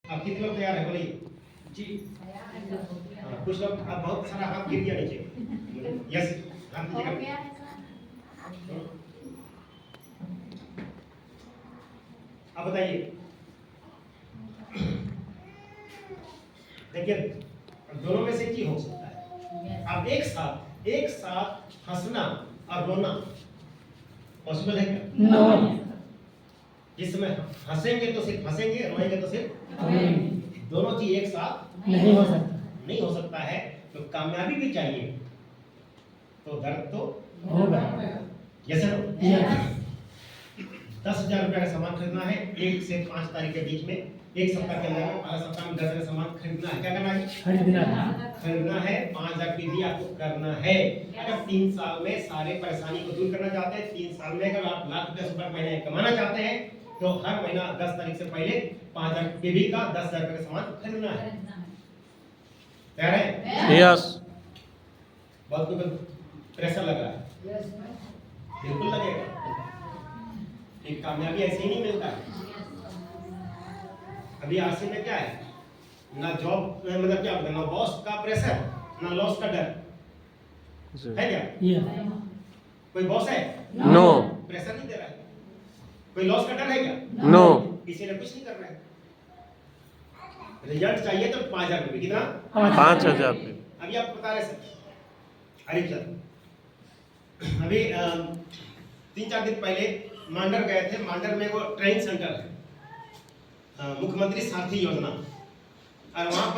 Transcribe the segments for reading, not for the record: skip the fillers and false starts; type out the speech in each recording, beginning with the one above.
आप कितने लोग तैयार है बोलिए जी। कुछ लोग आप बहुत सारा हाथ गिर दिया नीचे। यस हाथ नीचे आप बताइए। देखिए दोनों में से क्या हो सकता है। आप एक साथ हंसना और रोना पॉसिबल है क्या? नो। जिस समय हंसेंगे तो सिर्फ हंसेंगे, रोएंगे तो सिर्फ दोनों चीज एक साथ नहीं हो सकता है। तो कामयाबी भी चाहिए तो दर्द तो होगा। Yes sir. 10,000 रुपए का सामान खरीदना है 1 से 5 तारीख के बीच में, एक सप्ताह के अंदर। पहला सप्ताह में 10,000 का सामान खरीदना है। क्या करना है? खरीदना है। 5,000 की भी आपको करना है। अगर 3 साल में सारे परेशानी को दूर करना चाहते हैं, 3 साल में अगर आप लाख रुपए सुपर महीने कमाना चाहते हैं, तो हर महीना 10 तारीख से पहले 5,000 के भी का 10,000 रुपए का सामान खरीदना है। तैयार है? यस। बहुत कुछ प्रेशर लग रहा है। बिल्कुल लगेगा। एक कामयाबी ऐसे ही नहीं मिलता है। अभी आरसी में क्या है? ना जॉब मतलब क्या होता है, ना बॉस का प्रेशर, ना लॉस का डर है क्या? कोई बॉस है? नो। प्रेशर नहीं दे रहा है। कोई लॉस का डर है क्या? नो। इसीलिए कुछ नहीं कर रहा है। रिजल्ट चाहिए तो 5,000 रुपये। कितना? 5,000 रुपये। अभी आप बता रहे सर हरीश सर, अभी 3-4 दिन पहले मांडर गए थे। मांडर में वो ट्रेनिंग सेंटर है, मुख्यमंत्री सारथी योजना, और वहाँ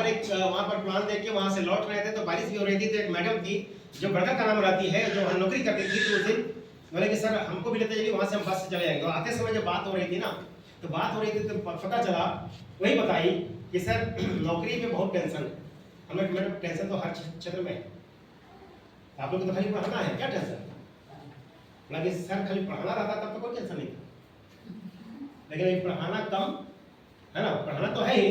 पर प्लान देख के वहाँ से लौट रहे थे तो बारिश भी हो रही थी। तो एक मैडम थी जो बड़का का नाम रहती है, जो वहाँ नौकरी करती थी, तो उस दिन बोले कि सर हमको भी लेते चलिए, वहाँ से हम बस से चले जाएंगे। तो आते समय जब बात हो रही थी ना, तो पता चला, वही बताई कि सर नौकरी में बहुत टेंशन है। हम लोग मैडम टेंशन तो हर क्षेत्र में है, आप लोग तो खाली पढ़ाना है, क्या टेंशन? लगे सर खाली पढ़ाना रहता तब तो कोई टेंशन नहीं था, लेकिन ये पढ़ाना कम है ना, पढ़ाना तो है ही,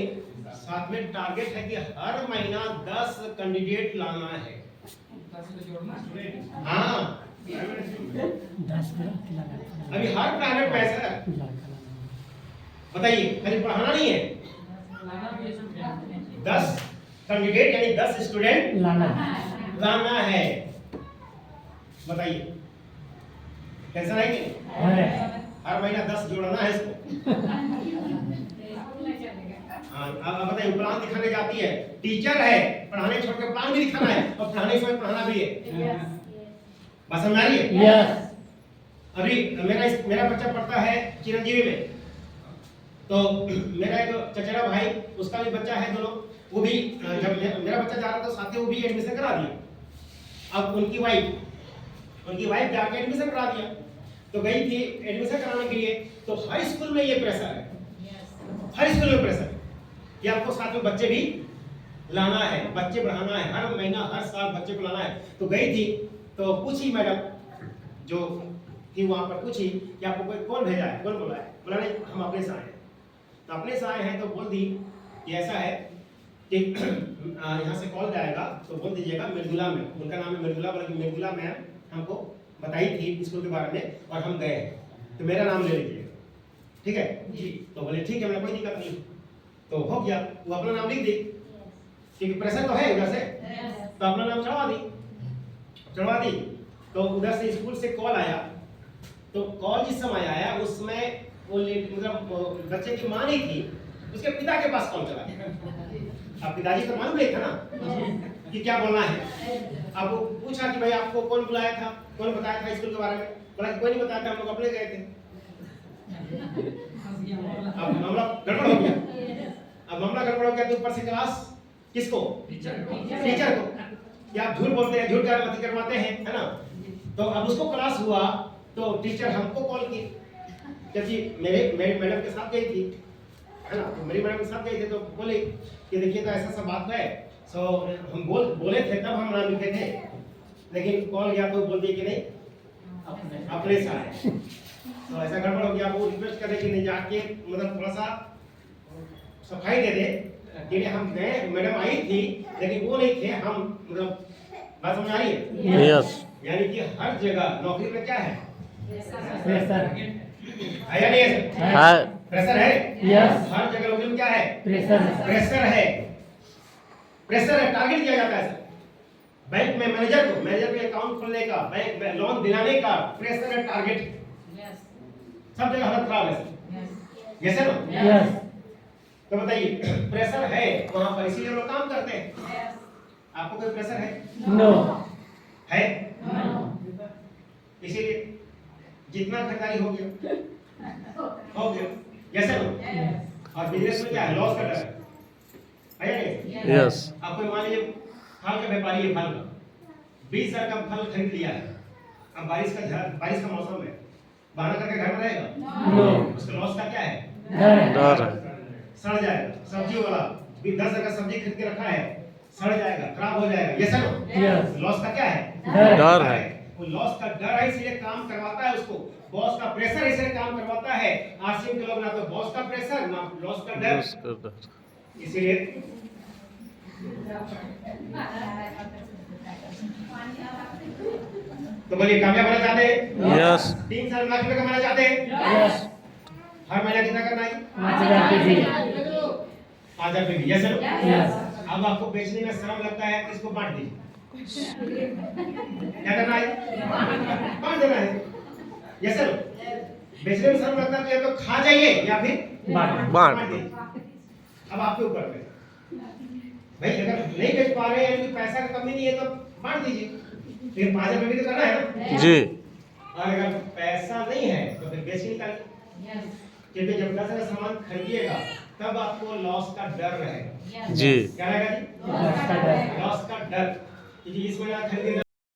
साथ में टारगेट है कि हर महीना 10 कैंडिडेट लाना है। हाँ अभी हर प्राइवेट पैसा है। बताइए खाली पढ़ाना नहीं है, 10 कैंडिडेट यानी 10 स्टूडेंट लाना है। बताइए टेंशन है कि हर महीना 10 जोड़ना है इसको। हाँ अब बताइए प्लान दिखाने जाती है, टीचर है, पढ़ाने छोड़ के प्लान भी दिखाना है और पढ़ाने समय पढ़ाना भी है। बात समझ आ रही है? यस। अभी मेरा बच्चा पढ़ता है चिरंजीवी में, तो मेरा एक चचेरा भाई, उसका भी बच्चा है, दोनों वो भी जब मेरा बच्चा जा रहा था साथ ही वो भी एडमिशन करा दिया। अब उनकी वाइफ जाके एडमिशन करा दिया, तो गई थी एडमिशन कराने के लिए। तो हर स्कूल में ये प्रेशर है, हर स्कूल में प्रेशर कि आपको साथ में बच्चे भी लाना है, बच्चे बढ़ाना है, हर महीना हर साल बच्चे को लाना है। तो गई थी तो पूछी मैडम जो थी वहां पर, पूछी कि आपको कोई कौन भेजा है, कौन बोला है? बोला नहीं हम अपने से आए हैं। तो अपने से आए हैं तो बोल दी कि ऐसा है कि यहाँ से कॉल जाएगा तो बोल दीजिएगा मृदुला में, उनका नाम है मृदुला, बोला कि मृदुला मैम हमको बताई थी स्कूल के बारे में और हम गए, तो मेरा नाम ले लीजिएगा, ठीक है जी? तो बोले ठीक है, मेरा कोई दिक्कत नहीं। तो हो गया, वो अपना नाम लिख दी क्योंकि प्रेशर तो है उधर से, तो अपना नाम चढ़वा दी। तो उधर से स्कूल से कॉल आया, तो कॉल जिस समय आया उसमें वो मतलब बच्चे की मां नहीं थी, उसके पिता के पास कॉल चला गया। अब पिताजी को मालूम नहीं था ना कि क्या बोलना है। अब वो पूछा कि भाई आपको कौन बुलाया था, कौन बताया था स्कूल के बारे में? बोला कि कोई नहीं बताया था, हम लोग अपने गए थे। अब मामला गड़बड़ हो गया। तो ऊपर से क्लास किसको? टीचर को कि आप झूठ बोलते हैं, झूठ करवाते हैं, है ना? तो अब उसको क्लास हुआ तो टीचर हमको कॉल की, क्योंकि मेरे मैडम के साथ गई थी, है ना? तो मेरी मैडम के साथ गई थी, तो बोले कि देखिए तो ऐसा सब बात है। सो हम बोले थे तब हम नाम लिखे थे, लेकिन कॉल गया तो बोल दिए कि नहीं अपने से आए। तो ऐसा गड़बड़ हो गया। वो रिक्वेस्ट करे कि नहीं जाके मतलब थोड़ा सा सफाई दे दे, हम गए, मैडम आई थी लेकिन वो नहीं थे हम, मतलब बात समझ आ रही है? यस। यानी कि हर जगह नौकरी में क्या है? प्रेशर है या नहीं है? प्रेशर है? यस। हर जगह लोगों में क्या है? प्रेशर प्रेशर है। प्रेशर है, टारगेट दिया जाता है। बैंक में मैनेजर को अकाउंट खोलने का, बैंक में लोन दिलाने का प्रेशर है, टारगेट। सब जगह हालत खराब है। यस है ना? यस। तो बताइए, प्रेशर है वहां पर, इसीलिए लोग काम करते हैं। आपको कोई प्रेशर है? नो है? इसीलिए जितना खरीदारी हो गया यस है ना? और बिजनेस में क्या है? लॉस का डर है या नहीं? यस। आप कोई मान लीजिए फल का व्यापारी है, फल का 20,000 का फल खरीद लिया है। अब बारिश का मौसम है, बहाना करके घर में रहेगा? नो। उसका लॉस का क्या है? डर है। सड़ जाएगा। सब्जी वाला 10,000 का सब्जी खरीद के रखा है, सड़ जाएगा, खराब हो जाएगा। यस है ना? यस। लॉस का क्या है? डर है। वो लॉस का डर है, इसलिए काम करवाता है उसको। बॉस का प्रेशर इसलिए काम करवाता है। आरसीएम के लोग ना तो बॉस का प्रेशर, ना लॉस का डर, उसका डर। इसीलिए तो बोलिए, कामयाब होना चाहते हैं? यस। 3 साल लाख रुपए कमाना चाहते हैं? यस। हर महीना कितना करना है? 5,000 के जी। 5,000 रुपए की। यस है ना? यस। अब आपको बेचने में शर्म लगता है, इसको बांट दीजिए। क्या करना है? बांट देना है। Yes sir? बेचने में शर्म लगता है तो या तो खा जाइए या फिर बांट। दीजिए। अब आपके ऊपर है भाई, अगर नहीं बेच पा रहे हैं, पैसा की कमी नहीं है तो बांट दीजिए। फिर 5,000 रुपए भी तो करना है ना? जी। और अगर पैसा नहीं है तो फिर बेच निकालिए। क्योंकि जब 10,000 का सामान खरीदिएगा तब आपको लॉस का डर रहेगा। जी। क्या रहेगा जी? लॉस का डर। लॉस का डर, क्योंकि इस महीना खरीदेगा